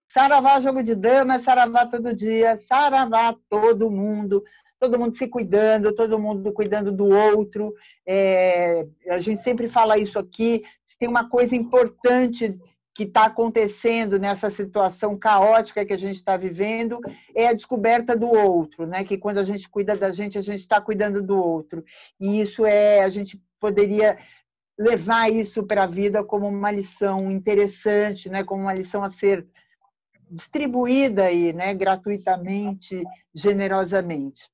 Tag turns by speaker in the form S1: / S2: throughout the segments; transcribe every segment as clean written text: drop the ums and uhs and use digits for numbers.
S1: Saravá, jogo de damas, saravá todo dia, saravá todo mundo se cuidando, todo mundo cuidando do outro. A gente sempre fala isso aqui, tem uma coisa importante que está acontecendo nessa situação caótica que a gente está vivendo, é a descoberta do outro, né? Que quando a gente cuida da gente, a gente está cuidando do outro. E isso a gente poderia levar isso para a vida como uma lição interessante, né? Como uma lição a ser distribuída aí, né, gratuitamente, generosamente.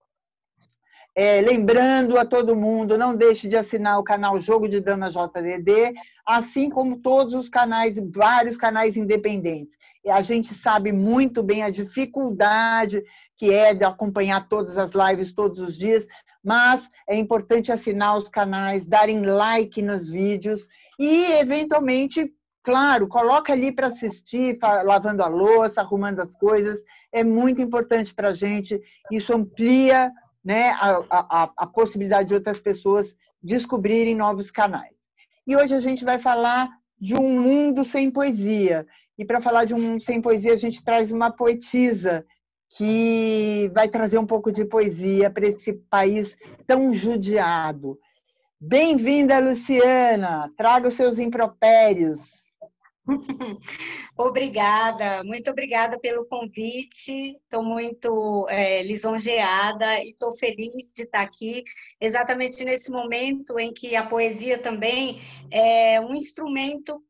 S1: Lembrando a todo mundo, não deixe de assinar o canal Jogo de Damas JDD, assim como todos os canais, vários canais independentes. A gente sabe muito bem a dificuldade que é de acompanhar todas as lives todos os dias, mas é importante assinar os canais, darem like nos vídeos e, eventualmente, claro, coloca ali para assistir, lavando a louça, arrumando as coisas, é muito importante para a gente, isso amplia, né, a possibilidade de outras pessoas descobrirem novos canais. E hoje a gente vai falar de um mundo sem poesia, e para falar de um mundo sem poesia, a gente traz uma poetisa que vai trazer um pouco de poesia para esse país tão judiado. Bem-vinda, Luciana, traga os seus impropérios.
S2: Obrigada, muito obrigada pelo convite. Estou muito lisonjeada e estou feliz de estar aqui, exatamente nesse momento em que a poesia também é um instrumento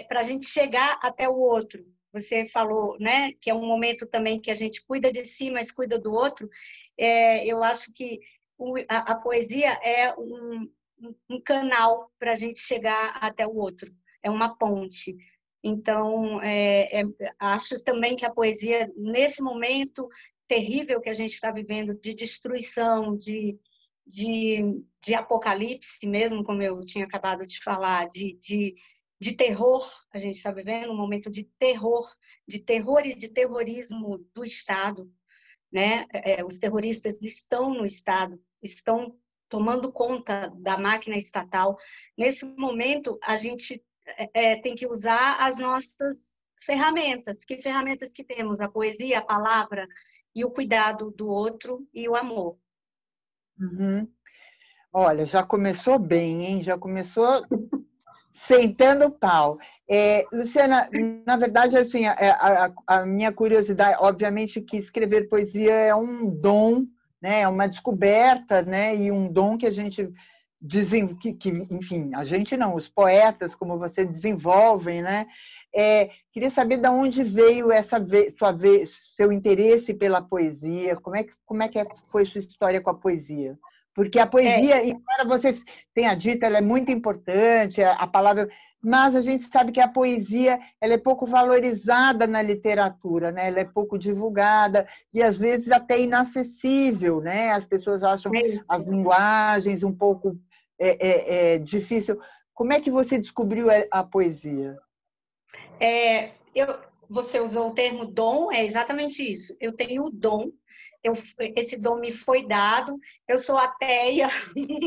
S2: para a gente chegar até o outro. Você falou, né, que é um momento também que a gente cuida de si, mas cuida do outro. Eu acho que a poesia é um canal para a gente chegar até o outro. É uma ponte. Então, acho também que a poesia, nesse momento terrível que a gente está vivendo, de destruição, de apocalipse mesmo, como eu tinha acabado de falar, de terror, a gente está vivendo um momento de terror e de terrorismo do Estado, né? Os terroristas estão no Estado, estão tomando conta da máquina estatal. Nesse momento, a gente tem que usar as nossas ferramentas. Que ferramentas que temos? A poesia, a palavra e o cuidado do outro e o amor.
S1: Uhum. Olha, já começou bem, hein? Já começou sentando o pau. Luciana, na verdade, assim, a minha curiosidade, obviamente que escrever poesia é um dom, né? É uma descoberta, né? E um dom que a gente enfim, a gente não, os poetas, como você, desenvolvem, né? Queria saber de onde veio seu interesse pela poesia, como é que foi sua história com a poesia? Porque a poesia, embora você tenha dito, ela é muito importante, a palavra, mas a gente sabe que a poesia ela é pouco valorizada na literatura, né? Ela é pouco divulgada e às vezes até inacessível, né? As pessoas acham as linguagens um pouco difícil. Como é que você descobriu a poesia?
S2: Você usou o termo dom, é exatamente isso. Eu tenho o dom. Esse dom me foi dado, eu sou ateia,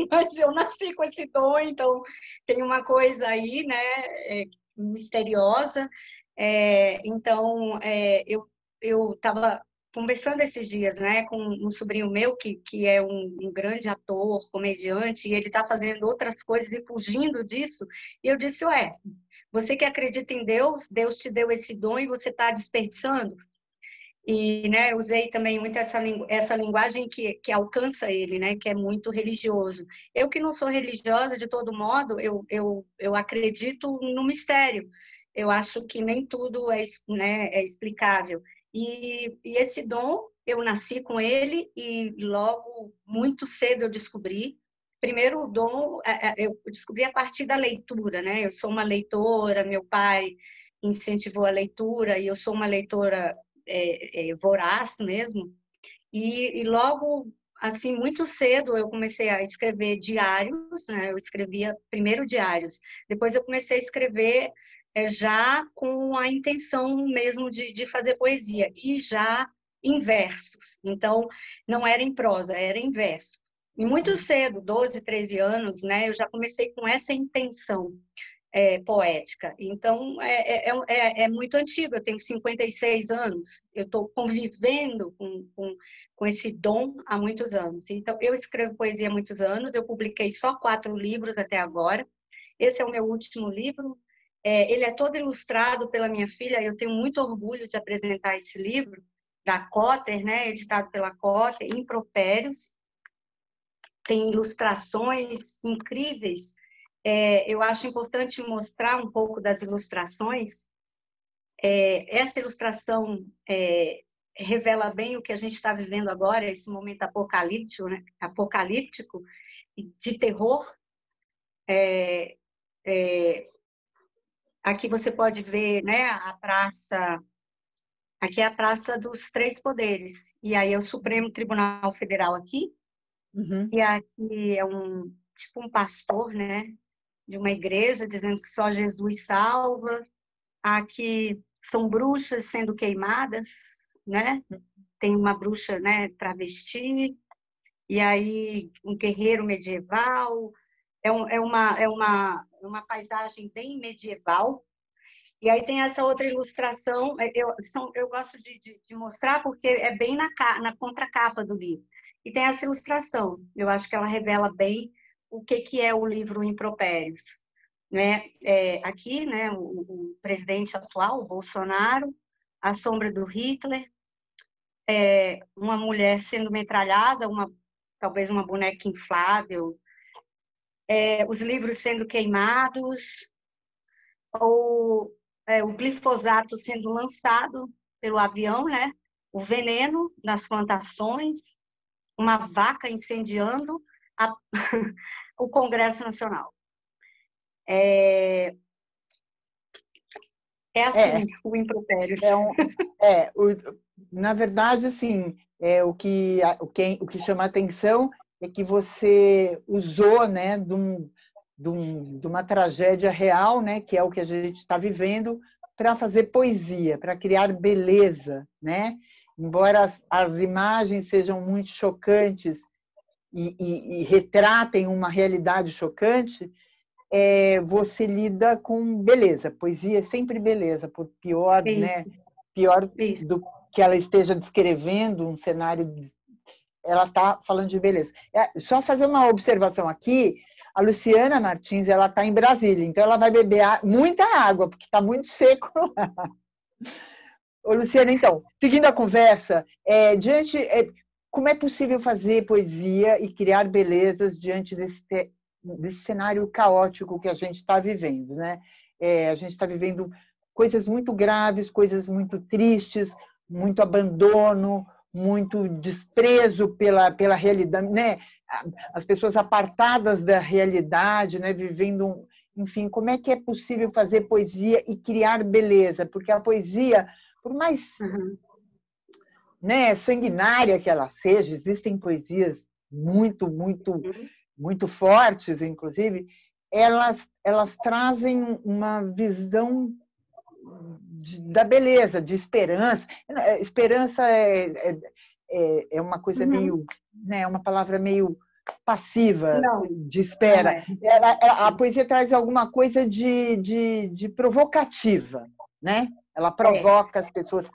S2: mas eu nasci com esse dom, então tem uma coisa aí, né, misteriosa. Então, eu estava conversando esses dias, né, com um sobrinho meu que é um grande ator, comediante, e ele está fazendo outras coisas e fugindo disso, e eu disse, você que acredita em Deus, Deus te deu esse dom e você está desperdiçando? E, né, usei também muito essa linguagem que alcança ele, né, que é muito religioso. Eu que não sou religiosa, de todo modo, eu acredito no mistério. Eu acho que nem tudo né, é explicável. E esse dom, eu nasci com ele e logo, muito cedo, eu descobri. Primeiro, o dom, eu descobri a partir da leitura, né? Eu sou uma leitora, meu pai incentivou a leitura e eu sou uma leitora voraz mesmo, e logo, assim, muito cedo eu comecei a escrever diários, né? Eu escrevia primeiro diários, depois eu comecei a escrever já com a intenção mesmo de fazer poesia, e já em versos. Então, não era em prosa, era em verso. E muito cedo, 12, 13 anos, né, eu já comecei com essa intenção poética. Então, é muito antigo, eu tenho 56 anos, eu estou convivendo com esse dom há muitos anos. Então, eu escrevo poesia há muitos anos, eu publiquei só 4 livros até agora. Esse é o meu último livro. Ele é todo ilustrado pela minha filha, eu tenho muito orgulho de apresentar esse livro, da Cotter, né, editado pela Cotter, Impropérios. Tem ilustrações incríveis. Eu acho importante mostrar um pouco das ilustrações. Essa ilustração revela bem o que a gente está vivendo agora, esse momento apocalíptico, né? Apocalíptico de terror. Aqui você pode ver, né, a praça. Aqui é a Praça dos Três Poderes. E aí é o Supremo Tribunal Federal aqui.
S1: Uhum.
S2: E aqui é tipo um pastor, né, de uma igreja, dizendo que só Jesus salva. Aqui são bruxas sendo queimadas, né? Tem uma bruxa, né, travesti. E aí um guerreiro medieval. É uma paisagem bem medieval. E aí tem essa outra ilustração, eu gosto de mostrar porque é bem na contracapa do livro. E tem essa ilustração, eu acho que ela revela bem o que é o livro Impropérios. Né? Aqui, né, o presidente atual, o Bolsonaro, a sombra do Hitler, uma mulher sendo metralhada, talvez uma boneca inflável, os livros sendo queimados, o glifosato sendo lançado pelo avião, né? O veneno nas plantações, uma vaca incendiando o Congresso Nacional. É assim, o impropério.
S1: Na verdade, assim, o que chama a atenção é que você usou, né, de uma tragédia real, né, que é o que a gente está vivendo, para fazer poesia, para criar beleza, né? Embora as imagens sejam muito chocantes e retratem uma realidade chocante, você lida com beleza. Poesia é sempre beleza, por pior, né? Pior do que ela esteja descrevendo um cenário, ela está falando de beleza. Só fazer uma observação aqui, a Luciana Martins, ela está em Brasília, então ela vai beber muita água, porque está muito seco lá. Ô, Luciana, então, seguindo a conversa, como é possível fazer poesia e criar belezas diante desse cenário caótico que a gente está vivendo, né? A gente está vivendo coisas muito graves, coisas muito tristes, muito abandono, muito desprezo pela realidade, né? As pessoas apartadas da realidade, né? Vivendo, enfim, como é que é possível fazer poesia e criar beleza? Porque a poesia, por mais né, sanguinária que ela seja, existem poesias muito, muito, muito fortes, inclusive, elas trazem uma visão da beleza, de esperança. Esperança é uma coisa meio, né, uma palavra meio passiva, de espera. A poesia traz alguma coisa de provocativa, né? Ela provoca as pessoas.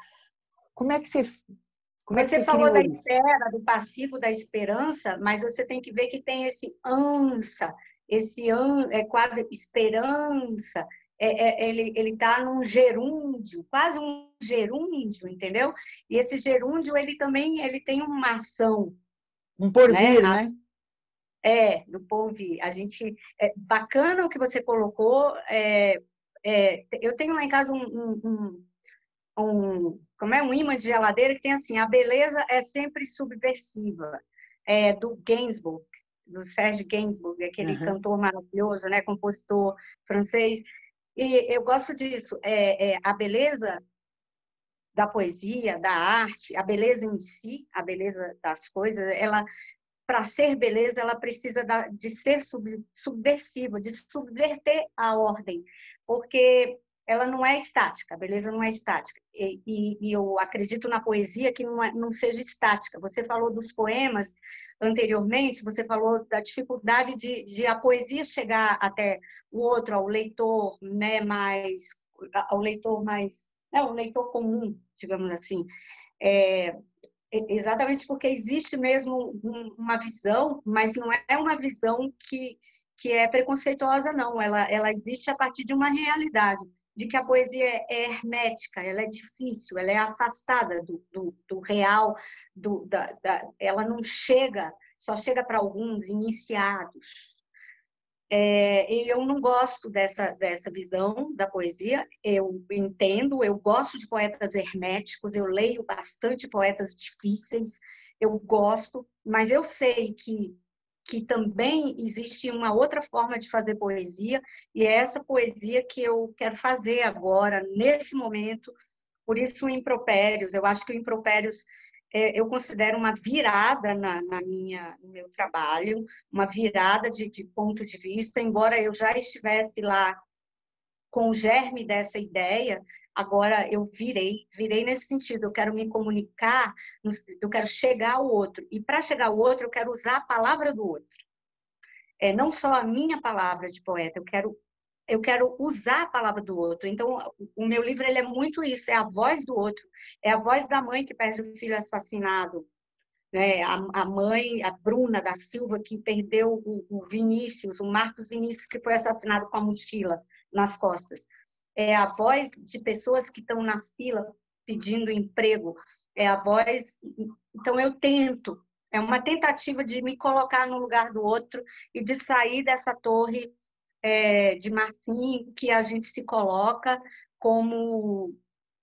S1: Como é que
S2: você falou da espera, do passivo da esperança, mas você tem que ver que tem esse ansa, quase esperança. Ele está num gerúndio, quase um gerúndio, entendeu? E esse gerúndio ele tem uma ação,
S1: um porvir, né?
S2: Do porvir. Bacana o que você colocou. Eu tenho lá em casa um imã de geladeira que tem assim: a beleza é sempre subversiva, do Gainsbourg, do Serge Gainsbourg, aquele cantor maravilhoso, né, compositor francês. E eu gosto disso. A beleza da poesia, da arte, a beleza em si, a beleza das coisas, para ser beleza, ela precisa de ser subversiva, de subverter a ordem, porque ela não é estática, a beleza não é estática. E eu acredito na poesia que não seja estática. Você falou dos poemas anteriormente, você falou da dificuldade de a poesia chegar até o outro, ao leitor, né, ao leitor mais, né, o leitor comum, digamos assim. É, exatamente porque existe mesmo uma visão, mas não é uma visão que é preconceituosa, não. Ela existe a partir de uma realidade, de que a poesia é hermética, ela é difícil, ela é afastada do real, ela não chega, só chega para alguns iniciados. E eu não gosto dessa visão da poesia. Eu entendo, eu gosto de poetas herméticos, eu leio bastante poetas difíceis, eu gosto, mas eu sei que também existe uma outra forma de fazer poesia, e é essa poesia que eu quero fazer agora, nesse momento. Por isso, o Impropérios, eu acho que o Impropérios eu considero uma virada no meu trabalho, uma virada de ponto de vista, embora eu já estivesse lá com o germe dessa ideia, agora eu virei nesse sentido, eu quero me comunicar, eu quero chegar ao outro, e para chegar ao outro eu quero usar a palavra do outro. Não só a minha palavra de poeta, eu quero usar a palavra do outro. Então, o meu livro ele é muito isso, é a voz do outro, é a voz da mãe que perde o filho assassinado, né? A mãe, a Bruna da Silva, que perdeu o Vinícius, o Marcos Vinícius, que foi assassinado com a mochila nas costas. É a voz de pessoas que estão na fila pedindo emprego, é a voz... Então, eu tento, é uma tentativa de me colocar no lugar do outro e de sair dessa torre de marfim que a gente se coloca como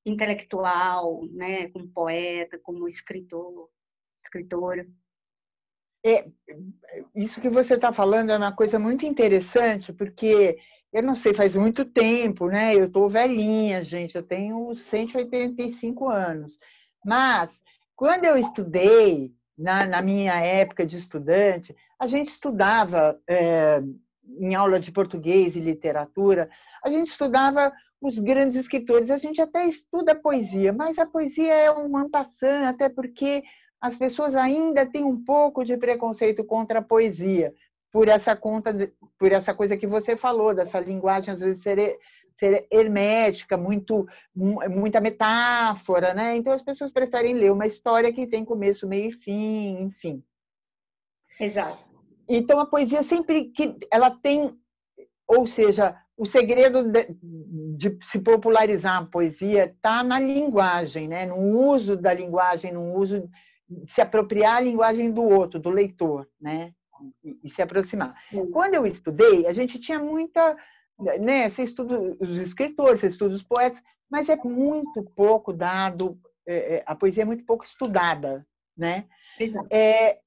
S2: intelectual, né, como poeta, como escritora.
S1: Isso que você está falando é uma coisa muito interessante, porque eu não sei, faz muito tempo, né? Eu estou velhinha, gente, eu tenho 185 anos. Mas, quando eu estudei, na minha época de estudante, a gente estudava em aula de português e literatura, a gente estudava os grandes escritores, a gente até estuda poesia, mas a poesia é um en passant, até porque as pessoas ainda têm um pouco de preconceito contra a poesia, por essa coisa que você falou, dessa linguagem às vezes ser hermética, muita metáfora, né? Então as pessoas preferem ler uma história que tem começo, meio e fim, enfim.
S2: Exato.
S1: Então a poesia sempre que ela tem, ou seja, o segredo de se popularizar a poesia está na linguagem, né? No uso da linguagem, no uso se apropriar a linguagem do outro, do leitor, né? E se aproximar. Quando eu estudei, a gente tinha muita, né? Você estuda os escritores, você estuda os poetas, mas é muito pouco dado, a poesia é muito pouco estudada, né?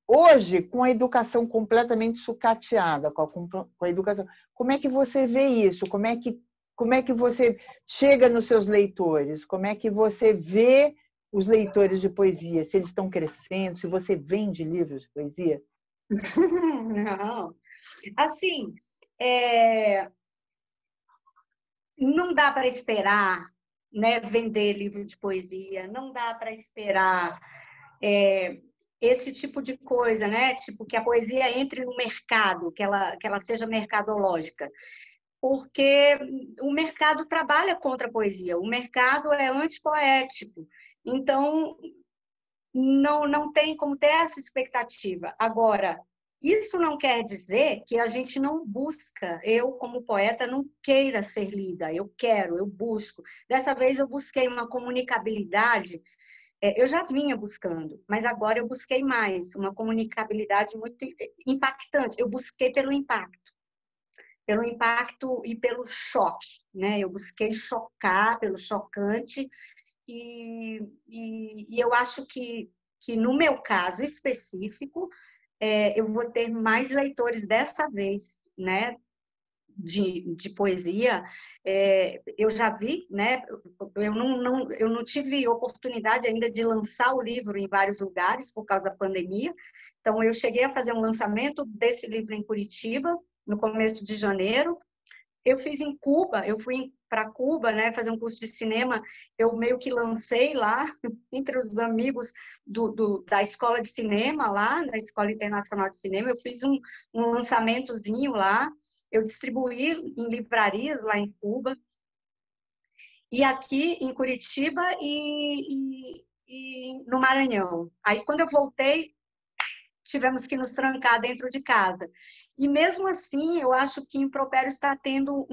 S1: Hoje, com a educação completamente sucateada, com a educação, como é que você vê isso? Como é que você chega nos seus leitores? Como é que você vê os leitores de poesia? Se eles estão crescendo? Se você vende livros de poesia?
S2: Não. Assim, não dá para esperar, né, vender livro de poesia, não dá para esperar esse tipo de coisa, né? Tipo, que a poesia entre no mercado, que ela seja mercadológica. Porque o mercado trabalha contra a poesia, o mercado é antipoético. Então, não tem como ter essa expectativa. Agora, isso não quer dizer que a gente não busca, eu como poeta não queira ser lida, eu quero, eu busco. Dessa vez eu busquei uma comunicabilidade, eu já vinha buscando, mas agora eu busquei mais, uma comunicabilidade muito impactante. Eu busquei pelo impacto e pelo choque, né? Eu busquei chocar pelo chocante e eu acho que no meu caso específico eu vou ter mais leitores dessa vez, né? De poesia, eu já vi, né? Eu não tive oportunidade ainda de lançar o livro em vários lugares por causa da pandemia. Então, eu cheguei a fazer um lançamento desse livro em Curitiba, no começo de janeiro, Eu fiz em Cuba, eu fui para Cuba, né, fazer um curso de cinema, eu meio que lancei lá, entre os amigos da escola de cinema lá, da Escola Internacional de Cinema, eu fiz um lançamentozinho lá, eu distribuí em livrarias lá em Cuba, e aqui em Curitiba e no Maranhão. Aí, quando eu voltei, tivemos que nos trancar dentro de casa. E mesmo assim, eu acho que Impropério está tendo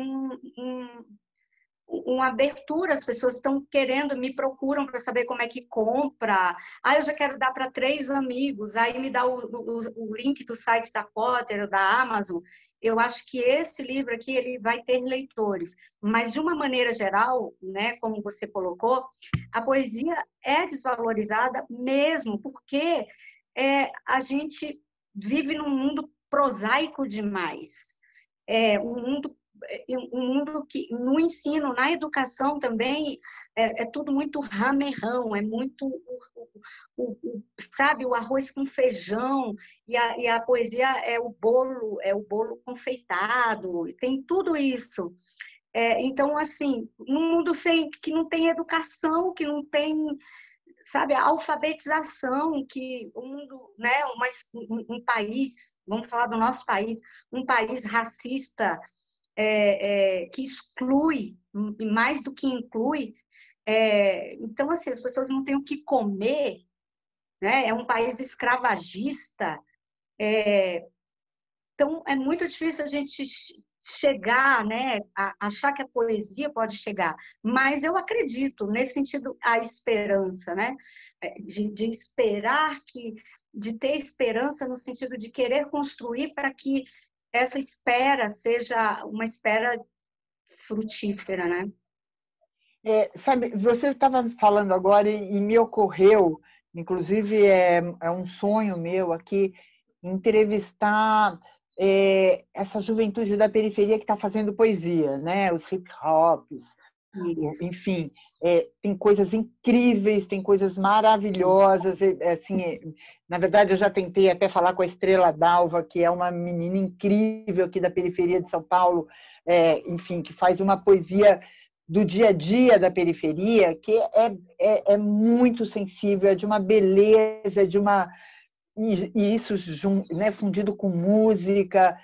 S2: uma abertura, as pessoas estão querendo, me procuram para saber como é que compra. Ah, eu já quero dar para 3 amigos, aí me dá o link do site da Potter ou da Amazon. Eu acho que esse livro aqui ele vai ter leitores, mas de uma maneira geral, né, como você colocou, a poesia é desvalorizada mesmo, porque a gente vive num mundo prosaico demais. Um mundo que no ensino, na educação também é tudo muito ramerrão, é muito sabe, o arroz com feijão e a poesia é o bolo confeitado, tem tudo isso. Então, assim, num mundo que não tem educação, que não tem, sabe, a alfabetização, que o mundo, né, um país, vamos falar do nosso país, um país racista, que exclui, mais do que inclui. Então, assim, as pessoas não têm o que comer, né? É um país escravagista. Então, é muito difícil a gente chegar, né, a achar que a poesia pode chegar. Mas eu acredito, nesse sentido, a esperança, né? De esperar de ter esperança no sentido de querer construir para que essa espera seja uma espera frutífera, né?
S1: Sabe, você estava falando agora e me ocorreu, inclusive é um sonho meu aqui, entrevistar essa juventude da periferia que está fazendo poesia, né? Os hip hops, enfim, tem coisas incríveis, tem coisas maravilhosas. Assim, na verdade, eu já tentei até falar com a Estrela Dalva, que é uma menina incrível aqui da periferia de São Paulo, enfim, que faz uma poesia do dia a dia da periferia, que é muito sensível, é de uma beleza, e isso, né, fundido com música,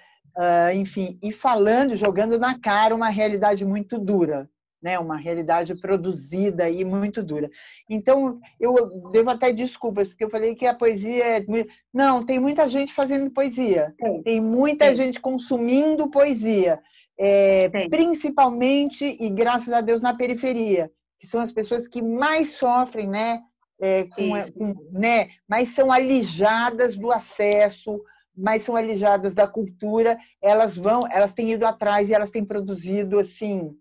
S1: enfim, e falando, jogando na cara uma realidade muito dura, né, uma realidade produzida e muito dura. Então, eu devo até desculpas, porque eu falei que a poesia Não, tem muita gente fazendo poesia, tem muita gente consumindo poesia, principalmente, e graças a Deus, na periferia, que são as pessoas que mais sofrem, né, né, mas são alijadas do acesso, mas são alijadas da cultura, elas têm ido atrás e elas têm produzido, assim,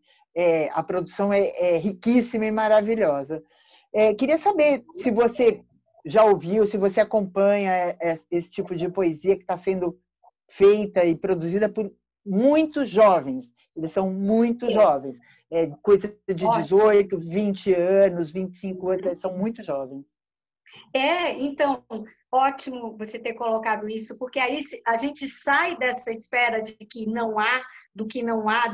S1: a produção é riquíssima e maravilhosa. Queria saber se você já ouviu, se você acompanha esse tipo de poesia que está sendo feita e produzida por muitos jovens, eles são muito jovens, coisa de 18, 20 anos, 25 anos, são muito jovens.
S2: Então, ótimo você ter colocado isso, porque aí a gente sai dessa esfera de que não há, do que não há,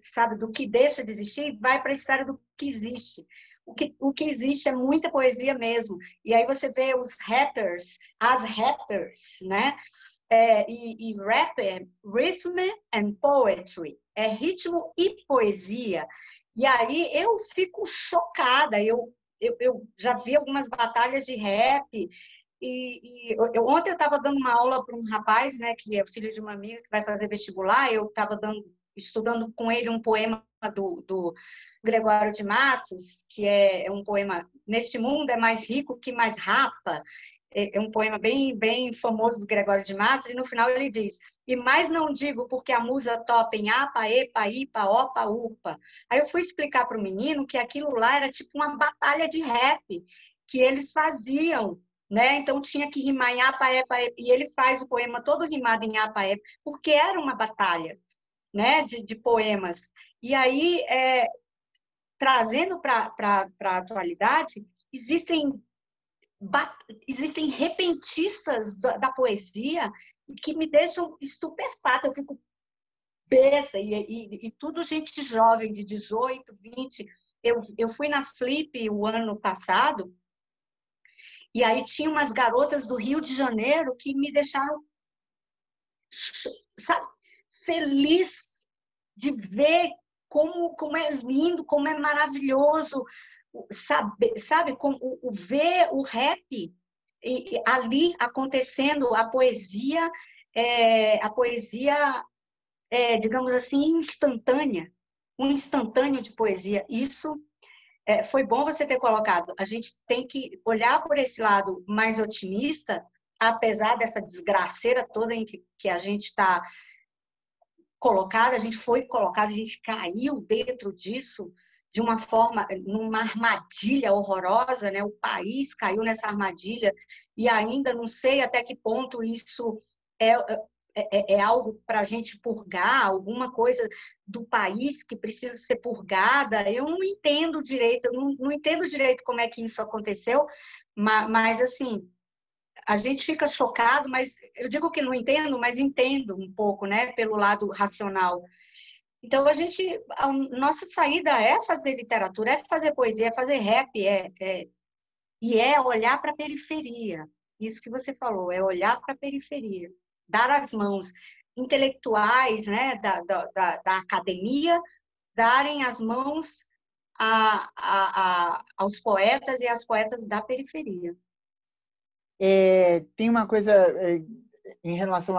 S2: sabe, do que deixa de existir, e vai para a esfera do que existe. O que existe é muita poesia mesmo. E aí você vê os rappers, as rappers, né? E rapper, rhythm and poetry, é ritmo e poesia. E aí eu fico chocada, eu já vi algumas batalhas de rap, ontem eu estava dando uma aula para um rapaz, né, que é filho de uma amiga que vai fazer vestibular, eu estava estudando com ele um poema do Gregório de Matos, que é um poema, neste mundo é mais rico que mais rapa, é um poema bem, bem famoso do Gregório de Matos, e no final ele diz: e mais não digo porque a musa topa em apa, epa, ipa, opa, upa. Aí eu fui explicar para o menino que aquilo lá era tipo uma batalha de rap que eles faziam, né? Então tinha que rimar em apa, epa, epa, e ele faz o poema todo rimado em apa, epa, porque era uma batalha, né? De poemas. E aí, trazendo para a atualidade, existem repentistas da poesia que me deixam estupefata. Eu fico besta, e tudo gente jovem, de 18, 20. Eu fui na Flip o ano passado, e aí tinha umas garotas do Rio de Janeiro que me deixaram, sabe, feliz de ver como é lindo, como é maravilhoso, sabe como, ver o rap ali acontecendo, a poesia, digamos assim, instantânea, um instantâneo de poesia. Isso foi bom você ter colocado. A gente tem que olhar por esse lado mais otimista, apesar dessa desgraceira toda em que a gente está colocada, a gente foi colocada, a gente caiu dentro disso de uma forma, numa armadilha horrorosa, né? O país caiu nessa armadilha e ainda não sei até que ponto isso é, é algo para a gente purgar, alguma coisa do país que precisa ser purgada. Eu não entendo direito, eu não entendo direito como é que isso aconteceu, mas assim, a gente fica chocado, mas eu digo que não entendo, mas entendo um pouco, né, pelo lado racional. Então, a nossa saída é fazer literatura, é fazer poesia, é fazer rap, e é olhar para a periferia. Isso que você falou, é olhar para a periferia, dar as mãos intelectuais, né, da academia, darem as mãos aos poetas e às poetas da periferia.
S1: Tem uma coisa em relação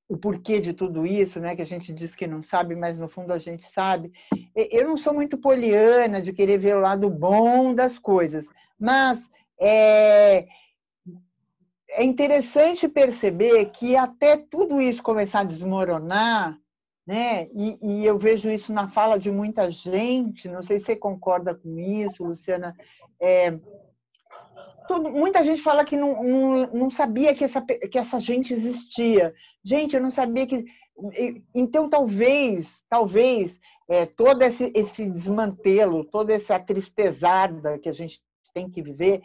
S1: o porquê de tudo isso, né, que a gente diz que não sabe, mas no fundo a gente sabe. Eu não sou muito poliana de querer ver o lado bom das coisas, mas é interessante perceber que até tudo isso começar a desmoronar, né, e eu vejo isso na fala de muita gente, não sei se você concorda com isso, Luciana, muita gente fala que não sabia que essa gente existia. Gente, eu não sabia que... Então, talvez todo esse desmantelo, toda essa tristezada que a gente tem que viver,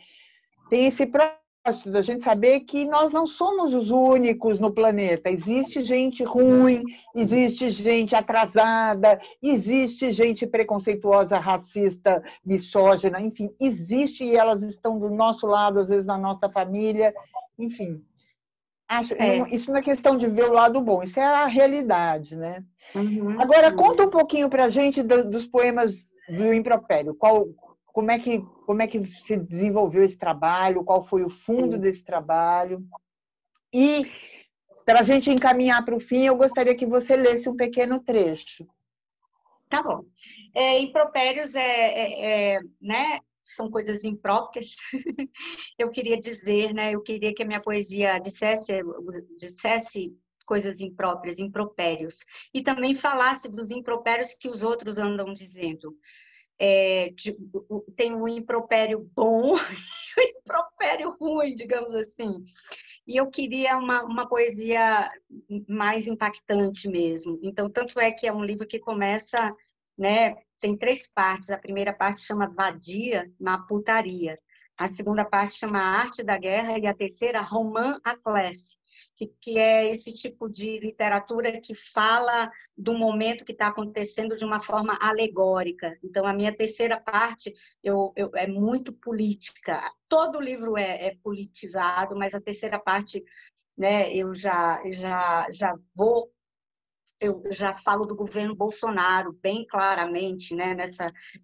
S1: tem esse propósito da gente saber que nós não somos os únicos no planeta. Existe gente ruim, existe gente atrasada, existe gente preconceituosa, racista, misógina, enfim, existe e elas estão do nosso lado, às vezes na nossa família, enfim. Isso não é questão de ver o lado bom, isso é a realidade, né?
S2: Uhum.
S1: Agora, conta um pouquinho para a gente dos poemas do Impropério. Como é que se desenvolveu esse trabalho? Qual foi o fundo desse trabalho? E, para a gente encaminhar para o fim, eu gostaria que você lesse um pequeno trecho.
S2: Tá bom. Impropérios né, são coisas impróprias. Eu queria dizer, né? Eu queria que a minha poesia dissesse coisas impróprias, impropérios. E também falasse dos impropérios que os outros andam dizendo. Tem um impropério bom e um impropério ruim, digamos assim. E eu queria uma poesia mais impactante mesmo. Então, tanto é que é um livro que começa, né? Tem 3 partes. A primeira parte chama Vadia na Putaria. A segunda parte chama Arte da Guerra e a terceira, Roman à Clef, que é esse tipo de literatura que fala do momento que está acontecendo de uma forma alegórica. Então, a minha terceira parte é muito política. Todo o livro é politizado, mas a terceira parte, né, eu já falo do governo Bolsonaro bem claramente, né,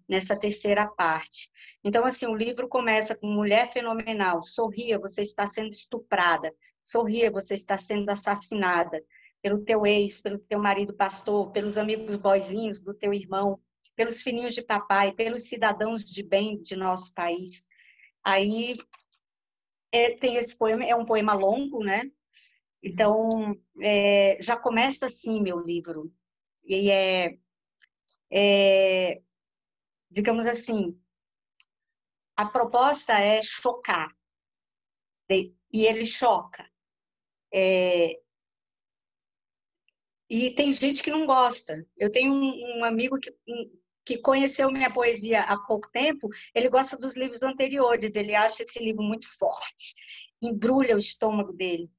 S2: nessa terceira parte. Então, assim, o livro começa com mulher fenomenal, sorria, você está sendo estuprada, sorria, você está sendo assassinada pelo teu ex, pelo teu marido pastor, pelos amigos boizinhos do teu irmão, pelos filhinhos de papai, pelos cidadãos de bem de nosso país. Aí tem esse poema, é um poema longo, né? Então, já começa assim meu livro. E digamos assim, a proposta é chocar. E ele choca. E tem gente que não gosta. Eu tenho um amigo que conheceu minha poesia há pouco tempo, ele gosta dos livros anteriores, ele acha esse livro muito forte, embrulha o estômago dele.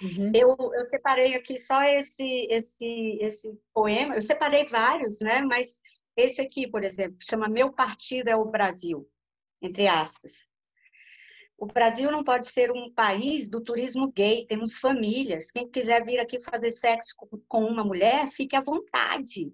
S1: Uhum.
S2: Eu separei aqui só esse poema, eu separei vários, né? Mas esse aqui, por exemplo, chama Meu Partido é o Brasil, entre aspas. O Brasil não pode ser um país do turismo gay, temos famílias. Quem quiser vir aqui fazer sexo com uma mulher, fique à vontade.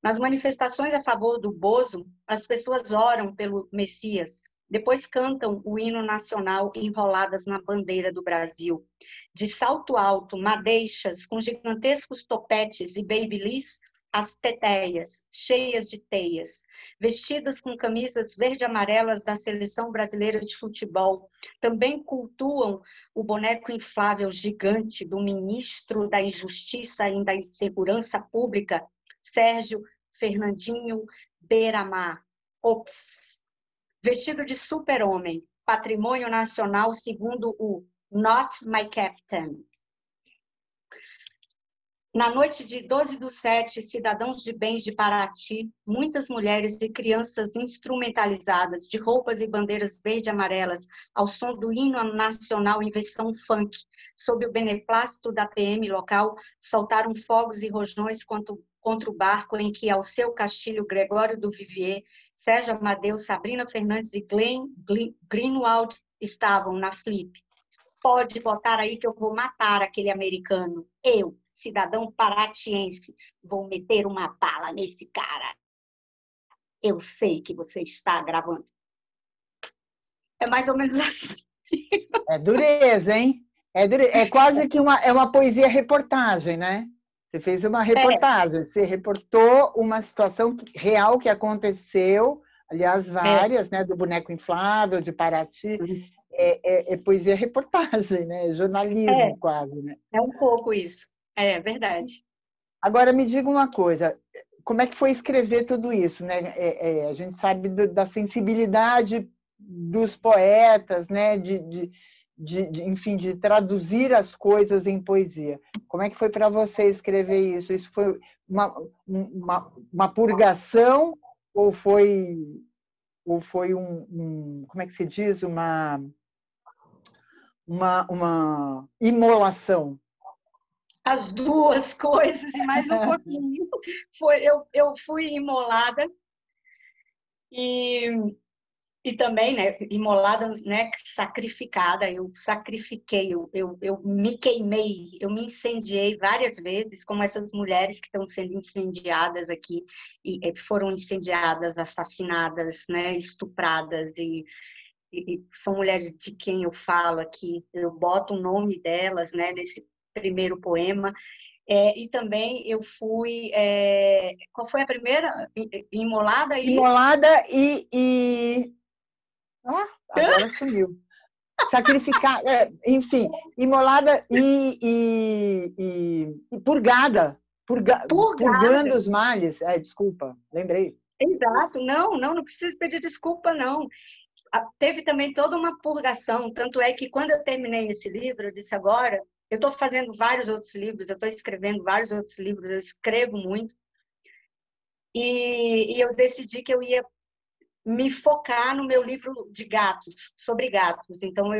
S2: Nas manifestações a favor do Bozo, as pessoas oram pelo Messias, depois cantam o hino nacional enroladas na bandeira do Brasil. De salto alto, madeixas com gigantescos topetes e babyliss, as tetéias, cheias de teias, vestidas com camisas verde-amarelas da Seleção Brasileira de Futebol, também cultuam o boneco inflável gigante do ministro da Injustiça e da Insegurança Pública, Sérgio Fernandinho Beiramar. Ops! Vestido de super-homem, patrimônio nacional segundo o Not My Captain. Na noite de 12/7, cidadãos de bens de Paraty, muitas mulheres e crianças instrumentalizadas de roupas e bandeiras verde-amarelas ao som do hino nacional em versão funk, sob o beneplácito da PM local, soltaram fogos e rojões contra o barco em que Alceu Castilho, Gregório do Vivier, Sérgio Amadeu, Sabrina Fernandes e Glenn Greenwald estavam na Flip. Pode botar aí que eu vou matar aquele americano. Eu, cidadão paratiense, vou meter uma bala nesse cara. Eu sei que você está gravando. É mais ou menos assim.
S1: É dureza, hein? É quase que uma poesia reportagem, né? Você fez uma reportagem, você reportou uma situação real que aconteceu, aliás, várias, né? Do boneco inflável, de Paraty. É poesia reportagem, né? Jornalismo quase, né?
S2: É um pouco isso. É verdade.
S1: Agora, me diga uma coisa, como é que foi escrever tudo isso, né? A gente sabe da sensibilidade dos poetas, né? Enfim, de traduzir as coisas em poesia. Como é que foi para você escrever isso? Isso foi uma purgação ou foi como é que se diz? Uma imolação?
S2: As duas coisas e mais um pouquinho. Eu fui imolada e também, né, imolada, né, sacrificada. Eu sacrifiquei, eu me queimei, eu me incendiei várias vezes, como essas mulheres que estão sendo incendiadas aqui, e foram incendiadas, assassinadas, né, estupradas, e são mulheres de quem eu falo aqui. Eu boto o nome delas, né, nesse primeiro poema. E também eu fui... qual foi a primeira? Imolada e...
S1: Imolada agora sumiu. Sacrificar, enfim, imolada e purgada, purgando os males. Desculpa, lembrei.
S2: Exato, não precisa pedir desculpa, não. Teve também toda uma purgação, tanto é que quando eu terminei esse livro, eu disse agora, eu estou fazendo vários outros livros, eu estou escrevendo vários outros livros, eu escrevo muito, e eu decidi que eu ia me focar no meu livro de gatos, sobre gatos. Então,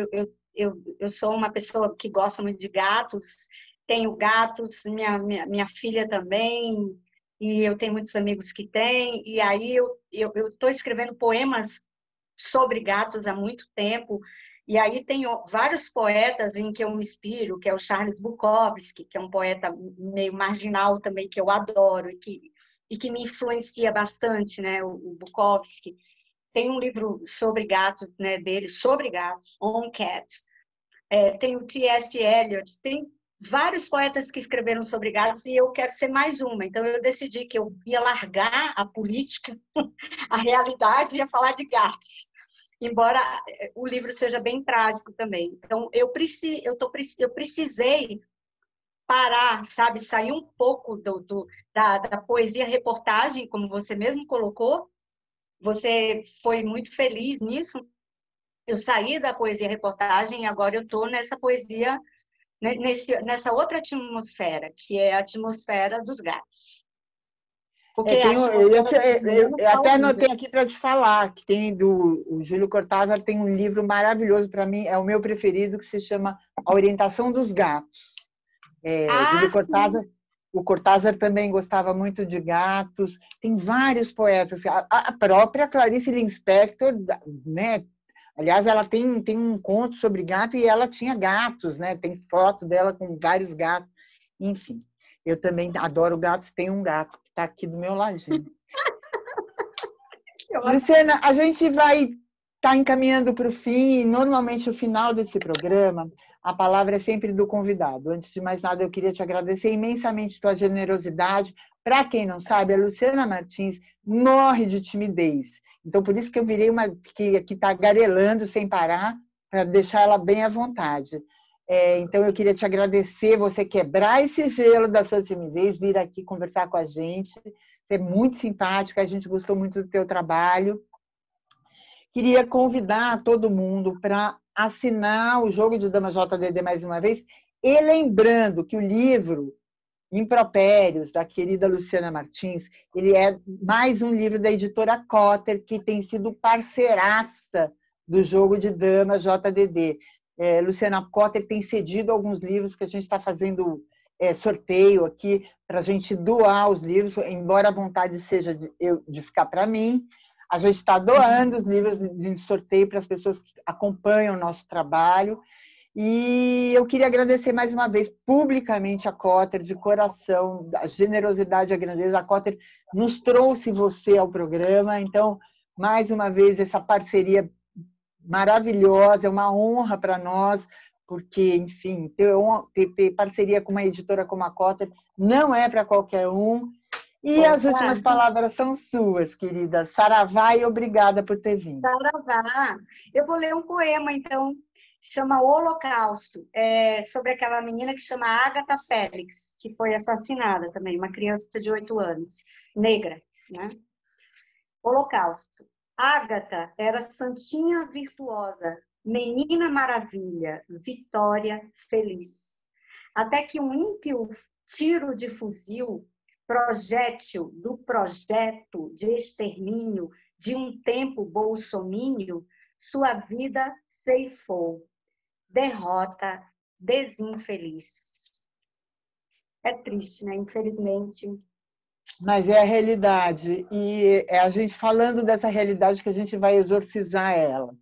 S2: eu sou uma pessoa que gosta muito de gatos, tenho gatos, minha filha também, e eu tenho muitos amigos que têm, e aí eu estou escrevendo poemas sobre gatos há muito tempo, e aí tem vários poetas em que eu me inspiro, que é o Charles Bukowski, que é um poeta meio marginal também, que eu adoro, e que me influencia bastante, né, o Bukowski. Tem um livro sobre gatos, né, dele, sobre gatos, On Cats. Tem o T.S. Eliot, tem vários poetas que escreveram sobre gatos e eu quero ser mais uma. Então, eu decidi que eu ia largar a política, a realidade, e ia falar de gatos. Embora o livro seja bem trágico também. Então, eu precisei parar, sabe, sair um pouco da poesia reportagem, como você mesmo colocou. Você foi muito feliz nisso. Eu saí da poesia reportagem e agora eu estou nessa poesia, nessa outra atmosfera, que é a atmosfera dos gatos.
S1: Porque eu até anotei aqui para te falar que tem o Júlio Cortázar tem um livro maravilhoso para mim, é o meu preferido, que se chama A Orientação dos Gatos. Júlio Cortázar,
S2: sim.
S1: o Cortázar também gostava muito de gatos. Tem vários poetas. A própria Clarice Lispector, né? Aliás, ela tem um conto sobre gato e ela tinha gatos, né? Tem foto dela com vários gatos. Enfim, eu também adoro gatos. Tem um gato que está aqui do meu ladinho. Luciana, a gente vai estar encaminhando para o fim, e normalmente o final desse programa, a palavra é sempre do convidado. Antes de mais nada, eu queria te agradecer imensamente tua generosidade. Para quem não sabe, a Luciana Martins morre de timidez. Então, por isso que eu virei uma que está garelando sem parar, para deixar ela bem à vontade. Então, eu queria te agradecer, você quebrar esse gelo da sua timidez, vir aqui conversar com a gente. Você é muito simpática, a gente gostou muito do teu trabalho. Queria convidar todo mundo para assinar o Jogo de Damas JDD mais uma vez, e lembrando que o livro Impropérios, da querida Luciana Martins, ele é mais um livro da editora Cotter, que tem sido parceiraça do Jogo de Damas JDD. Luciana Cotter tem cedido alguns livros que a gente está fazendo sorteio aqui para a gente doar os livros, embora a vontade seja de ficar para mim. A gente está doando os livros de sorteio para as pessoas que acompanham o nosso trabalho. E eu queria agradecer mais uma vez publicamente a Cotter, de coração, a generosidade e a grandeza. A Cotter nos trouxe você ao programa, então, mais uma vez, essa parceria maravilhosa, é uma honra para nós, porque, enfim, ter parceria com uma editora como a Cotter não é para qualquer um. E as últimas palavras são suas, querida. Saravá, e obrigada por ter vindo.
S2: Saravá. Eu vou ler um poema, então, chama Holocausto, sobre aquela menina que chama Agatha Félix, que foi assassinada também, uma criança de 8 anos, negra, né? Holocausto. Agatha era santinha virtuosa, menina maravilha, vitória feliz. Até que um ímpio tiro de fuzil, projétil do projeto de extermínio de um tempo bolsomínio, sua vida ceifou. Derrota desinfeliz. É triste, né? Infelizmente.
S1: Mas é a realidade. E é a gente falando dessa realidade que a gente vai exorcizar ela.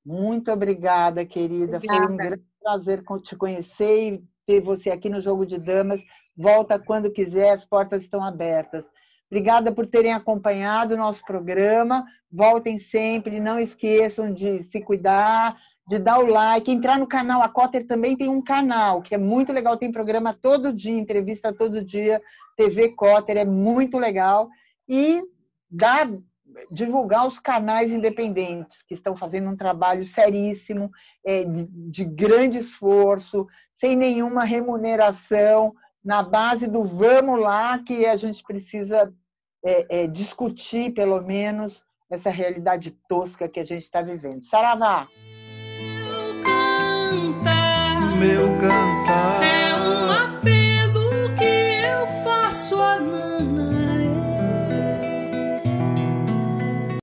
S1: Muito obrigada, querida.
S2: Obrigada.
S1: Foi um grande prazer te conhecer e ter você aqui no Jogo de Damas. Volta quando quiser, as portas estão abertas. Obrigada por terem acompanhado o nosso programa. Voltem sempre, não esqueçam de se cuidar, de dar o like, entrar no canal. A Cotter também tem um canal, que é muito legal, tem programa todo dia, entrevista todo dia, TV Cotter, é muito legal. E divulgar os canais independentes, que estão fazendo um trabalho seríssimo, de grande esforço, sem nenhuma remuneração, na base do vamos lá, que a gente precisa discutir, pelo menos, essa realidade tosca que a gente está vivendo. Saravá!
S3: Meu cantar